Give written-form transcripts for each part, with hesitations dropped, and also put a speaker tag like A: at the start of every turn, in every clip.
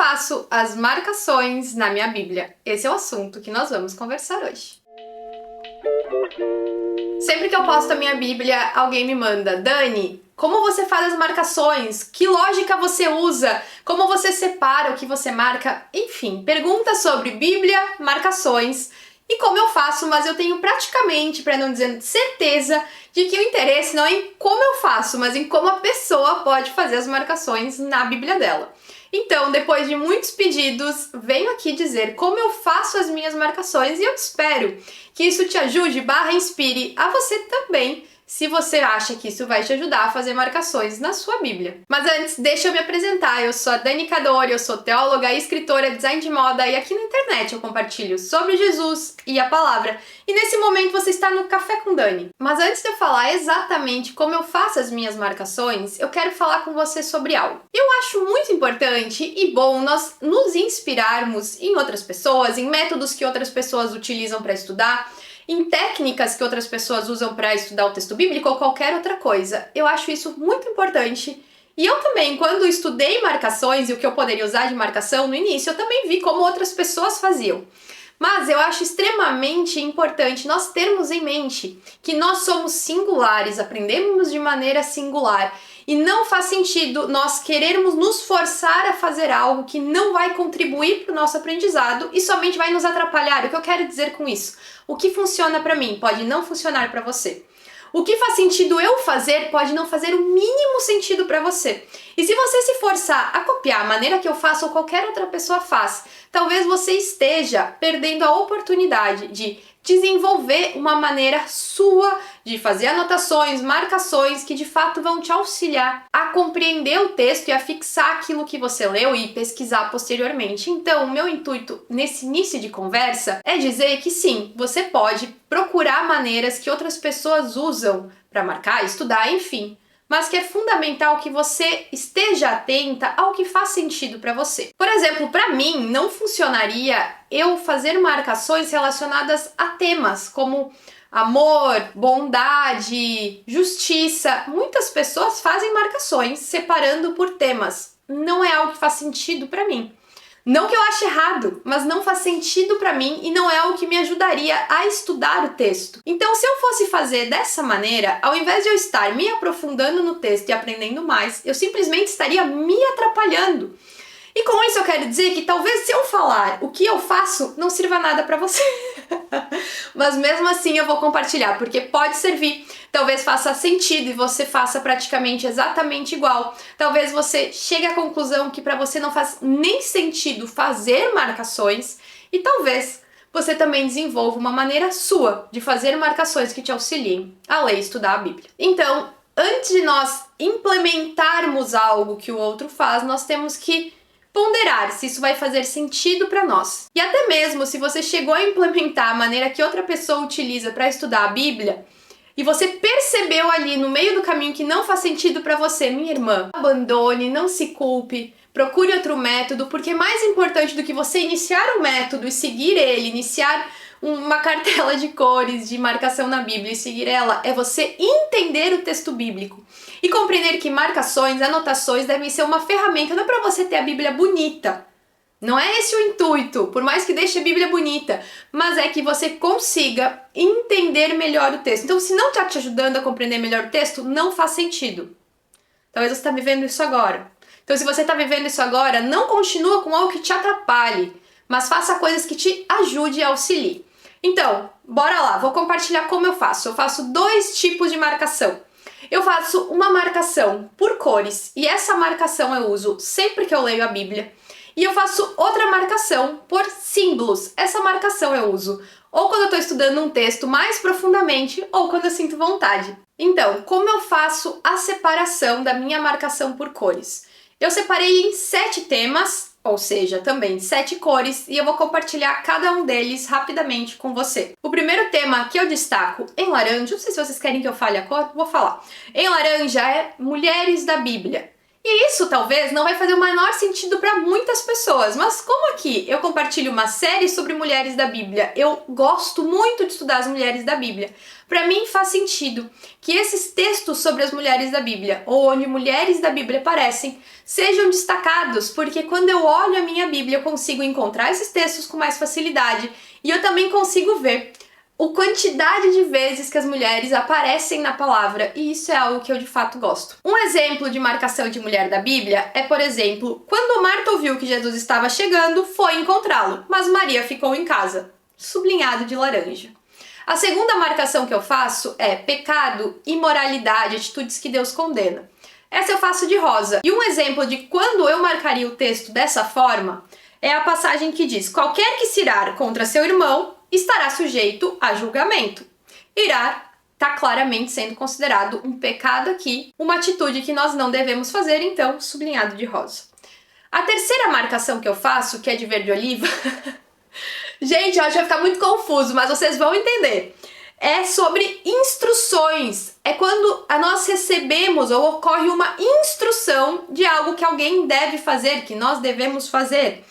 A: faço as marcações na minha Bíblia? Esse é o assunto que nós vamos conversar hoje. Sempre que eu posto a minha Bíblia, alguém me manda: Dani, como você faz as marcações? Que lógica você usa? Como você separa o que você marca? Enfim, perguntas sobre Bíblia, marcações e como eu faço, mas eu tenho praticamente, para não dizer certeza, de que o interesse não é em como eu faço, mas em como a pessoa pode fazer as marcações na Bíblia dela. Então, depois de muitos pedidos, venho aqui dizer como eu faço as minhas marcações e eu espero que isso te ajude, inspire a você também, se você acha que isso vai te ajudar a fazer marcações na sua Bíblia. Mas antes, deixa eu me apresentar. Eu sou a Dani Cadori, eu sou teóloga, escritora, design de moda e aqui na internet eu compartilho sobre Jesus e a palavra. E nesse momento você está no Café com Dani. Mas antes de eu falar exatamente como eu faço as minhas marcações, eu quero falar com você sobre algo. Eu acho muito importante e bom nós nos inspirarmos em outras pessoas, em métodos que outras pessoas utilizam para estudar, em técnicas que outras pessoas usam para estudar o texto bíblico ou qualquer outra coisa. Eu acho isso muito importante. E eu também, quando estudei marcações e o que eu poderia usar de marcação no início, eu também vi como outras pessoas faziam. Mas eu acho extremamente importante nós termos em mente que nós somos singulares, aprendemos de maneira singular e não faz sentido nós querermos nos forçar a fazer algo que não vai contribuir para o nosso aprendizado e somente vai nos atrapalhar. O que eu quero dizer com isso? O que funciona para mim pode não funcionar para você. O que faz sentido eu fazer pode não fazer o mínimo sentido para você. E se você se forçar a copiar a maneira que eu faço ou qualquer outra pessoa faz, talvez você esteja perdendo a oportunidade de desenvolver uma maneira sua de fazer anotações, marcações que de fato vão te auxiliar a compreender o texto e a fixar aquilo que você leu e pesquisar posteriormente. Então, o meu intuito nesse início de conversa é dizer que sim, você pode procurar maneiras que outras pessoas usam para marcar, estudar, enfim, mas que é fundamental que você esteja atenta ao que faz sentido para você. Por exemplo, para mim, não funcionaria eu fazer marcações relacionadas a temas como amor, bondade, justiça. Muitas pessoas fazem marcações separando por temas. Não é algo que faz sentido para mim. Não que eu ache errado, mas não faz sentido para mim e não é algo que me ajudaria a estudar o texto. Então, se eu fosse fazer dessa maneira, ao invés de eu estar me aprofundando no texto e aprendendo mais, eu simplesmente estaria me atrapalhando. E com isso eu quero dizer que talvez se eu falar o que eu faço, não sirva nada para você. Mas mesmo assim eu vou compartilhar, porque pode servir. Talvez faça sentido e você faça praticamente exatamente igual. Talvez você chegue à conclusão que para você não faz nem sentido fazer marcações e talvez você também desenvolva uma maneira sua de fazer marcações que te auxiliem a ler e estudar a Bíblia. Então, antes de nós implementarmos algo que o outro faz, nós temos que ponderar se isso vai fazer sentido para nós. E até mesmo se você chegou a implementar a maneira que outra pessoa utiliza para estudar a Bíblia e você percebeu ali no meio do caminho que não faz sentido para você, minha irmã, abandone, não se culpe, procure outro método, porque mais importante do que você iniciar o método e seguir ele, iniciar uma cartela de cores de marcação na Bíblia e seguir ela, é você entender o texto bíblico e compreender que marcações, anotações devem ser uma ferramenta, não é para você ter a Bíblia bonita. Não é esse o intuito, por mais que deixe a Bíblia bonita, mas é que você consiga entender melhor o texto. Então, se não está te ajudando a compreender melhor o texto, não faz sentido. Talvez você está vivendo isso agora. Então, se você está vivendo isso agora, não continua com algo que te atrapalhe, mas faça coisas que te ajude e auxilie. Então, bora lá, vou compartilhar como eu faço. Eu faço 2 tipos de marcação. Eu faço uma marcação por cores, e essa marcação eu uso sempre que eu leio a Bíblia. E eu faço outra marcação por símbolos. Essa marcação eu uso ou quando eu estou estudando um texto mais profundamente, ou quando eu sinto vontade. Então, como eu faço a separação da minha marcação por cores? Eu separei em 7 temas, ou seja, também 7 cores, e eu vou compartilhar cada um deles rapidamente com você. O primeiro tema que eu destaco em laranja, não sei se vocês querem que eu fale a cor, vou falar. Em laranja é Mulheres da Bíblia. E isso talvez não vai fazer o menor sentido para muitas pessoas, mas como aqui eu compartilho uma série sobre mulheres da Bíblia, eu gosto muito de estudar as mulheres da Bíblia. Para mim faz sentido que esses textos sobre as mulheres da Bíblia, ou onde mulheres da Bíblia aparecem, sejam destacados, porque quando eu olho a minha Bíblia eu consigo encontrar esses textos com mais facilidade e eu também consigo ver a quantidade de vezes que as mulheres aparecem na palavra, e isso é algo que eu de fato gosto. Um exemplo de marcação de mulher da Bíblia é, por exemplo, quando Marta ouviu que Jesus estava chegando, foi encontrá-lo, mas Maria ficou em casa. Sublinhado de laranja. A segunda marcação que eu faço é pecado, imoralidade, atitudes que Deus condena. Essa eu faço de rosa. E um exemplo de quando eu marcaria o texto dessa forma é a passagem que diz: qualquer que se irar contra seu irmão estará sujeito a julgamento. Irar está claramente sendo considerado um pecado aqui, uma atitude que nós não devemos fazer, então sublinhado de rosa. A terceira marcação que eu faço, que é de verde oliva, gente, eu acho que vai ficar muito confuso, mas vocês vão entender. É sobre instruções. É quando nós recebemos ou ocorre uma instrução de algo que alguém deve fazer, que nós devemos fazer.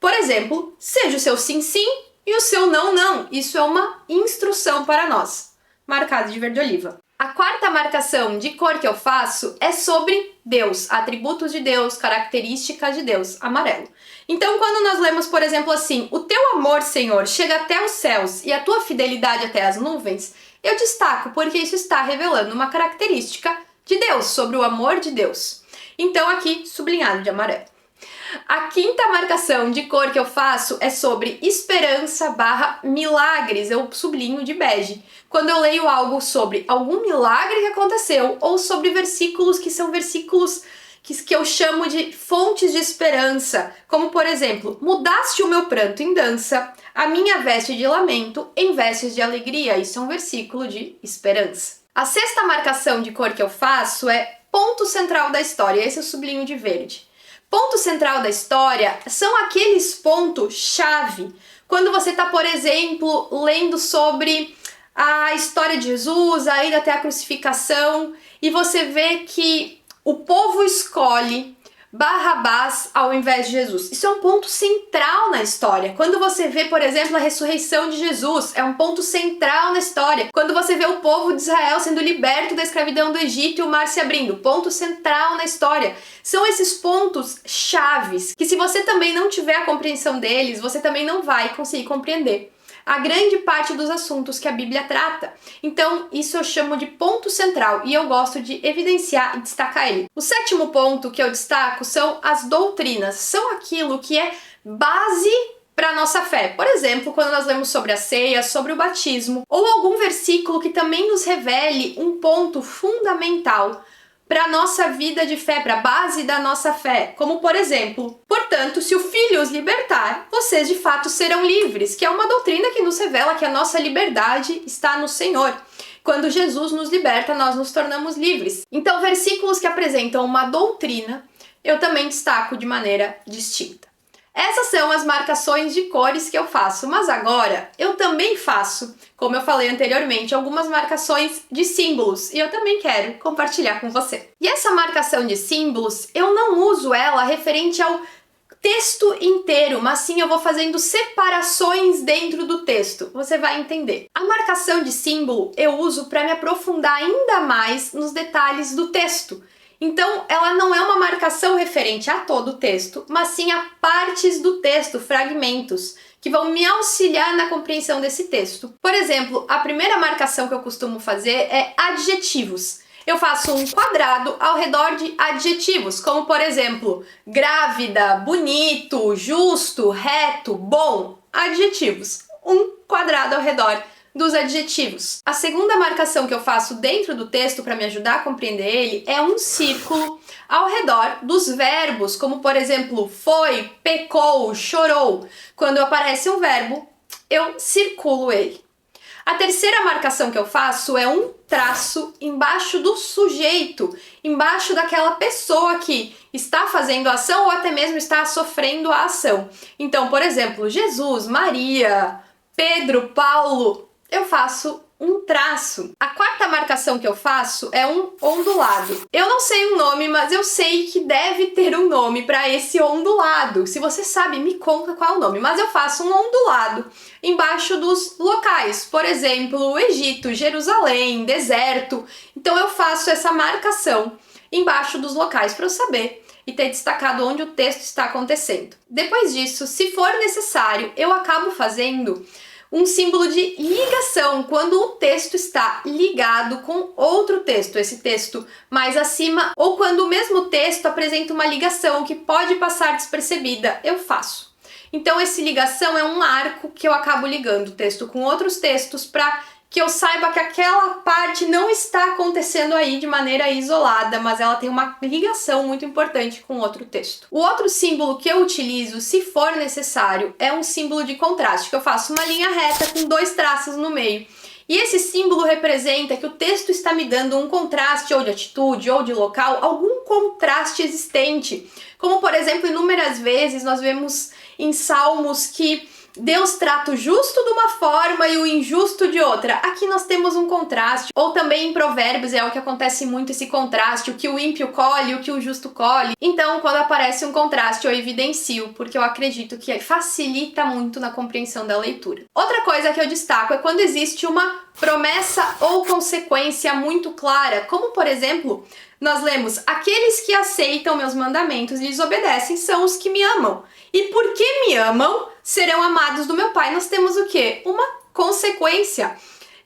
A: Por exemplo, seja o seu sim, sim, e o seu não, não. Isso é uma instrução para nós. Marcado de verde oliva. A quarta marcação de cor que eu faço é sobre Deus, atributos de Deus, características de Deus, amarelo. Então, quando nós lemos, por exemplo, assim: o teu amor, Senhor, chega até os céus e a tua fidelidade até as nuvens, eu destaco porque isso está revelando uma característica de Deus, sobre o amor de Deus. Então, aqui, sublinhado de amarelo. A quinta marcação de cor que eu faço é sobre esperança / milagres, eu sublinho de bege. Quando eu leio algo sobre algum milagre que aconteceu ou sobre versículos que são versículos que eu chamo de fontes de esperança, como por exemplo: mudaste o meu pranto em dança, a minha veste de lamento em vestes de alegria. Isso é um versículo de esperança. A sexta marcação de cor que eu faço é ponto central da história, esse eu sublinho de verde. Ponto central da história são aqueles pontos-chave. Quando você está, por exemplo, lendo sobre a história de Jesus, a ida até a crucificação, e você vê que o povo escolhe Barrabás ao invés de Jesus. Isso é um ponto central na história. Quando você vê, por exemplo, a ressurreição de Jesus, é um ponto central na história. Quando você vê o povo de Israel sendo liberto da escravidão do Egito e o mar se abrindo, ponto central na história. São esses pontos chaves que, se você também não tiver a compreensão deles, você também não vai conseguir compreender a grande parte dos assuntos que a Bíblia trata. Então, isso eu chamo de ponto central e eu gosto de evidenciar e destacar ele. O sétimo ponto que eu destaco são as doutrinas. São aquilo que é base para a nossa fé. Por exemplo, quando nós lemos sobre a ceia, sobre o batismo, ou algum versículo que também nos revele um ponto fundamental para a nossa vida de fé, para a base da nossa fé, como por exemplo: portanto, se o Filho os libertar, vocês de fato serão livres, que é uma doutrina que nos revela que a nossa liberdade está no Senhor. Quando Jesus nos liberta, nós nos tornamos livres. Então, versículos que apresentam uma doutrina, eu também destaco de maneira distinta. Essas são as marcações de cores que eu faço, mas agora eu também faço, como eu falei anteriormente, algumas marcações de símbolos e eu também quero compartilhar com você. E essa marcação de símbolos, eu não uso ela referente ao texto inteiro, mas sim eu vou fazendo separações dentro do texto, você vai entender. A marcação de símbolo eu uso para me aprofundar ainda mais nos detalhes do texto. Então, ela não é uma marcação referente a todo o texto, mas sim a partes do texto, fragmentos, que vão me auxiliar na compreensão desse texto. Por exemplo, a primeira marcação que eu costumo fazer é adjetivos. Eu faço um quadrado ao redor de adjetivos, como por exemplo, grávida, bonito, justo, reto, bom. Adjetivos. Um quadrado ao redor dos adjetivos. A segunda marcação que eu faço dentro do texto para me ajudar a compreender ele é um círculo ao redor dos verbos, como por exemplo, foi, pecou, chorou. Quando aparece um verbo, eu circulo ele. A terceira marcação que eu faço é um traço embaixo do sujeito, embaixo daquela pessoa que está fazendo a ação ou até mesmo está sofrendo a ação. Então, por exemplo, Jesus, Maria, Pedro, Paulo, eu faço um traço. A quarta marcação que eu faço é um ondulado. Eu não sei o nome, mas eu sei que deve ter um nome para esse ondulado. Se você sabe, me conta qual é o nome. Mas eu faço um ondulado embaixo dos locais. Por exemplo, Egito, Jerusalém, deserto. Então eu faço essa marcação embaixo dos locais para eu saber e ter destacado onde o texto está acontecendo. Depois disso, se for necessário, eu acabo fazendo um símbolo de ligação, quando o texto está ligado com outro texto, esse texto mais acima, ou quando o mesmo texto apresenta uma ligação que pode passar despercebida, eu faço. Então esse ligação é um arco que eu acabo ligando o texto com outros textos para que eu saiba que aquela parte não está acontecendo aí de maneira isolada, mas ela tem uma ligação muito importante com outro texto. O outro símbolo que eu utilizo, se for necessário, é um símbolo de contraste, que eu faço uma linha reta com 2 traços no meio. E esse símbolo representa que o texto está me dando um contraste ou de atitude ou de local, algum contraste existente. Como, por exemplo, inúmeras vezes nós vemos em Salmos que Deus trata o justo de uma forma e o injusto de outra. Aqui nós temos um contraste. Ou também em Provérbios é o que acontece muito, esse contraste, o que o ímpio colhe, o que o justo colhe. Então, quando aparece um contraste, eu evidencio, porque eu acredito que facilita muito na compreensão da leitura. Outra coisa que eu destaco é quando existe uma promessa ou consequência muito clara, como por exemplo, nós lemos: aqueles que aceitam meus mandamentos e lhes obedecem são os que me amam. E porque me amam, serão amados do meu Pai. Nós temos o quê? Uma consequência.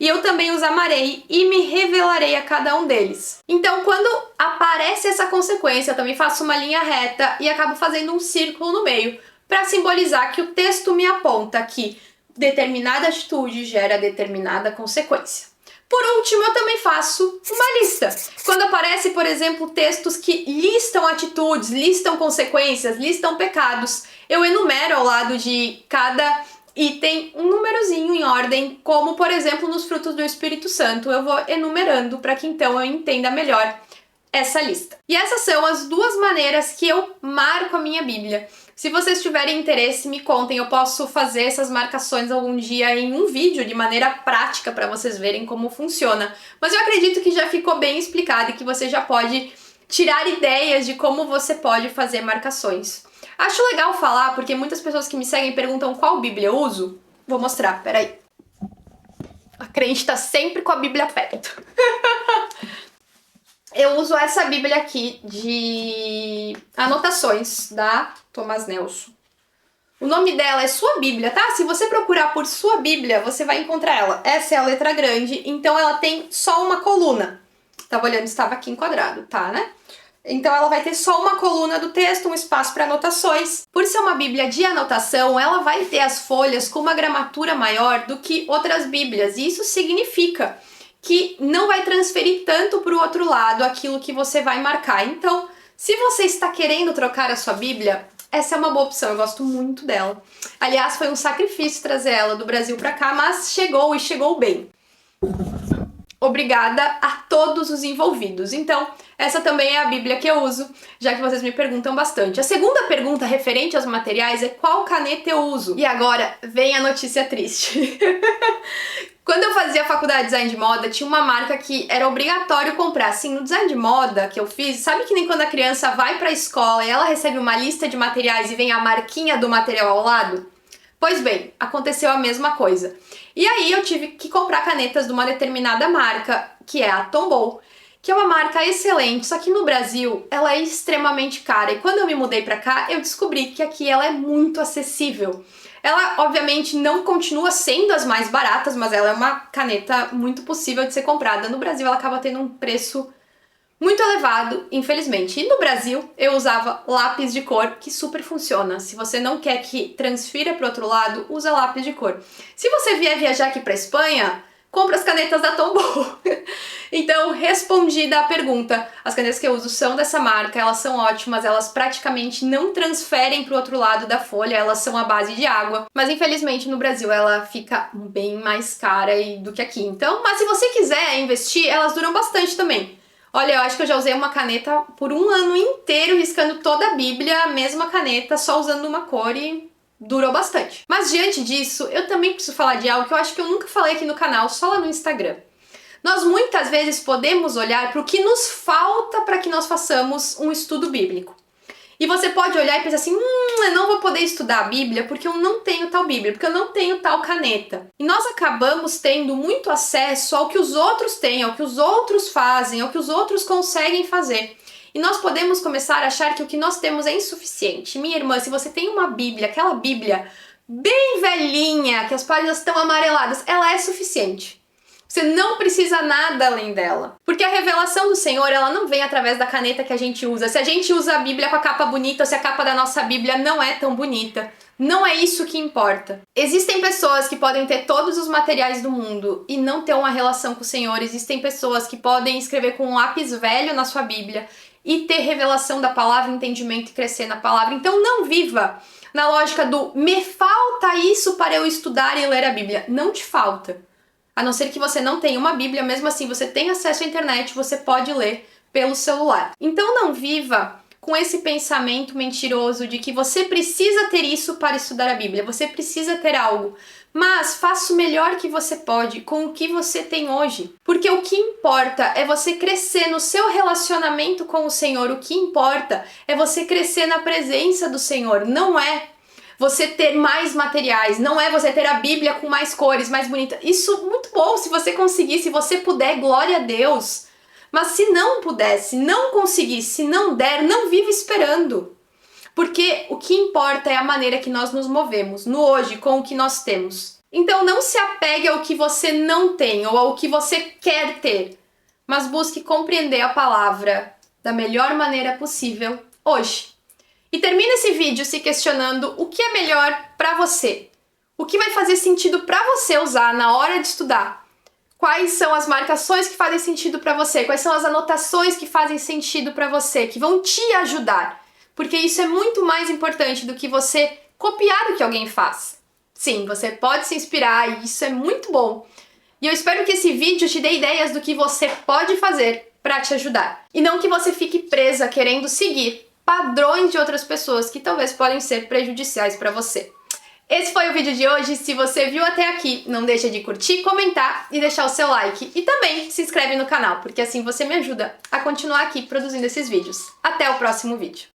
A: E eu também os amarei e me revelarei a cada um deles. Então, quando aparece essa consequência, eu também faço uma linha reta e acabo fazendo um círculo no meio para simbolizar que o texto me aponta que determinada atitude gera determinada consequência. Por último, eu também faço uma lista. Quando aparece, por exemplo, textos que listam atitudes, listam consequências, listam pecados, eu enumero ao lado de cada item um númerozinho em ordem, como, por exemplo, nos frutos do Espírito Santo. Eu vou enumerando para que então eu entenda melhor essa lista. E essas são as 2 maneiras que eu marco a minha Bíblia. Se vocês tiverem interesse, me contem, eu posso fazer essas marcações algum dia em um vídeo de maneira prática para vocês verem como funciona. Mas eu acredito que já ficou bem explicado e que você já pode tirar ideias de como você pode fazer marcações. Acho legal falar, porque muitas pessoas que me seguem perguntam qual Bíblia eu uso. Vou mostrar, peraí. A crente tá sempre com a Bíblia perto. Eu uso essa Bíblia aqui de anotações da Thomas Nelson. O nome dela é Sua Bíblia, tá? Se você procurar por Sua Bíblia, você vai encontrar ela. Essa é a letra grande, então ela tem só uma coluna. Tava olhando, estava aqui enquadrado, tá, né? Então ela vai ter só uma coluna do texto, um espaço para anotações. Por ser uma Bíblia de anotação, ela vai ter as folhas com uma gramatura maior do que outras Bíblias. E isso significa que não vai transferir tanto para o outro lado aquilo que você vai marcar. Então, se você está querendo trocar a sua Bíblia, essa é uma boa opção, eu gosto muito dela. Aliás, foi um sacrifício trazer ela do Brasil para cá, mas chegou e chegou bem. Obrigada a todos os envolvidos. Então, essa também é a Bíblia que eu uso, já que vocês me perguntam bastante. A segunda pergunta referente aos materiais é qual caneta eu uso. E agora vem a notícia triste. Quando eu fazia faculdade de design de moda, tinha uma marca que era obrigatório comprar. Assim, no design de moda que eu fiz, sabe que nem quando a criança vai pra escola e ela recebe uma lista de materiais e vem a marquinha do material ao lado? Pois bem, aconteceu a mesma coisa. E aí eu tive que comprar canetas de uma determinada marca, que é a Tombow, que é uma marca excelente, só que no Brasil ela é extremamente cara. E quando eu me mudei pra cá, eu descobri que aqui ela é muito acessível. Ela, obviamente, não continua sendo as mais baratas, mas ela é uma caneta muito possível de ser comprada. No Brasil, ela acaba tendo um preço muito elevado, infelizmente. E no Brasil, eu usava lápis de cor, que super funciona. Se você não quer que transfira para o outro lado, usa lápis de cor. Se você vier viajar aqui para Espanha, compra as canetas da Tombow. Então, respondida a pergunta, as canetas que eu uso são dessa marca, elas são ótimas, elas praticamente não transferem para o outro lado da folha, elas são à base de água, mas infelizmente no Brasil ela fica bem mais cara do que aqui. Então, mas se você quiser investir, elas duram bastante também. Olha, eu acho que eu já usei uma caneta por um ano inteiro, riscando toda a Bíblia, a mesma caneta, só usando uma cor e durou bastante. Mas diante disso, eu também preciso falar de algo que eu acho que eu nunca falei aqui no canal, só lá no Instagram. Nós muitas vezes podemos olhar para o que nos falta para que nós façamos um estudo bíblico. E você pode olhar e pensar assim, eu não vou poder estudar a Bíblia porque eu não tenho tal Bíblia, porque eu não tenho tal caneta. E nós acabamos tendo muito acesso ao que os outros têm, ao que os outros fazem, ao que os outros conseguem fazer. E nós podemos começar a achar que o que nós temos é insuficiente. Minha irmã, se você tem uma Bíblia, aquela Bíblia bem velhinha, que as páginas estão amareladas, ela é suficiente. Você não precisa nada além dela. Porque a revelação do Senhor, ela não vem através da caneta que a gente usa. Se a gente usa a Bíblia com a capa bonita, ou se a capa da nossa Bíblia não é tão bonita. Não é isso que importa. Existem pessoas que podem ter todos os materiais do mundo e não ter uma relação com o Senhor. Existem pessoas que podem escrever com um lápis velho na sua Bíblia e ter revelação da palavra, entendimento e crescer na palavra. Então não viva na lógica do me falta isso para eu estudar e ler a Bíblia. Não te falta. A não ser que você não tenha uma Bíblia, mesmo assim você tem acesso à internet, você pode ler pelo celular. Então não viva com esse pensamento mentiroso de que você precisa ter isso para estudar a Bíblia, você precisa ter algo. Mas faça o melhor que você pode com o que você tem hoje. Porque o que importa é você crescer no seu relacionamento com o Senhor, o que importa é você crescer na presença do Senhor, não é você ter mais materiais, não é você ter a Bíblia com mais cores, mais bonita. Isso muito bom, se você conseguir, se você puder, glória a Deus. Mas se não puder, se não conseguir, se não der, não vive esperando. Porque o que importa é a maneira que nós nos movemos, no hoje, com o que nós temos. Então não se apegue ao que você não tem ou ao que você quer ter, mas busque compreender a palavra da melhor maneira possível hoje. E termina esse vídeo se questionando o que é melhor para você. O que vai fazer sentido para você usar na hora de estudar? Quais são as marcações que fazem sentido para você? Quais são as anotações que fazem sentido para você, que vão te ajudar? Porque isso é muito mais importante do que você copiar o que alguém faz. Sim, você pode se inspirar e isso é muito bom. E eu espero que esse vídeo te dê ideias do que você pode fazer para te ajudar. E não que você fique presa querendo seguir padrões de outras pessoas que talvez podem ser prejudiciais para você. Esse foi o vídeo de hoje. Se você viu até aqui, não deixa de curtir, comentar e deixar o seu like. E também se inscreve no canal, porque assim você me ajuda a continuar aqui produzindo esses vídeos. Até o próximo vídeo.